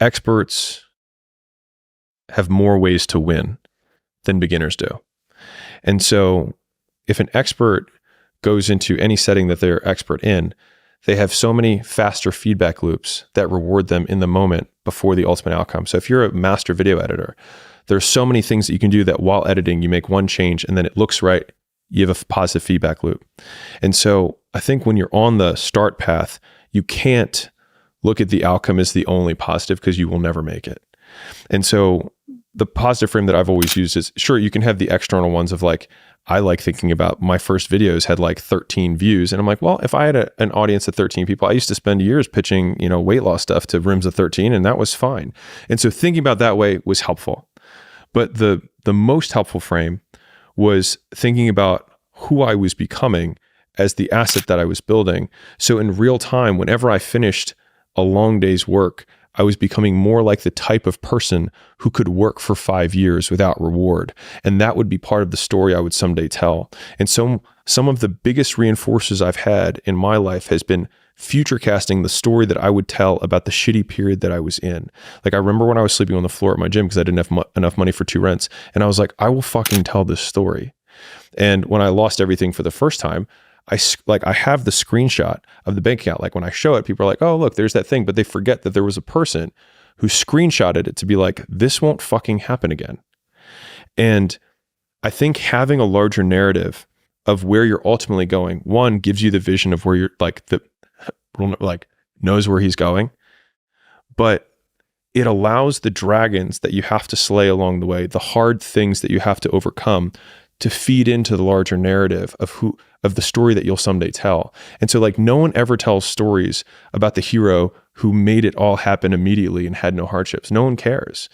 experts have more ways to win than beginners do. And so if an expert goes into any setting that they're expert in, they have so many faster feedback loops that reward them in the moment before the ultimate outcome. So if you're a master video editor, there's so many things that you can do that while editing, you make one change and then it looks right. You have a positive feedback loop. And so I think when you're on the start path, you can't look at the outcome as the only positive because you will never make it. And so the positive frame that I've always used is, sure, you can have the external ones of like, I like thinking about my first videos had like 13 views. And I'm like, well, if I had an audience of 13 people, I used to spend years pitching, weight loss stuff to rooms of 13, and that was fine. And so thinking about that way was helpful. But the most helpful frame was thinking about who I was becoming as the asset that I was building. So in real time, whenever I finished a long day's work, I was becoming more like the type of person who could work for 5 years without reward. And that would be part of the story I would someday tell. And so some of the biggest reinforcers I've had in my life has been future casting the story that I would tell about the shitty period that I was in. Like I remember when I was sleeping on the floor at my gym because I didn't have enough money for 2 rents. And I was like, I will fucking tell this story. And when I lost everything for the first time, I have the screenshot of the bank account. Like when I show it, people are like, oh, look, there's that thing. But they forget that there was a person who screenshotted it to be like, this won't fucking happen again. And I think having a larger narrative of where you're ultimately going, one, gives you the vision of where you're knows where he's going, but it allows the dragons that you have to slay along the way, the hard things that you have to overcome, to feed into the larger narrative of the story that you'll someday tell. And so like no one ever tells stories about the hero who made it all happen immediately and had no hardships. No one cares.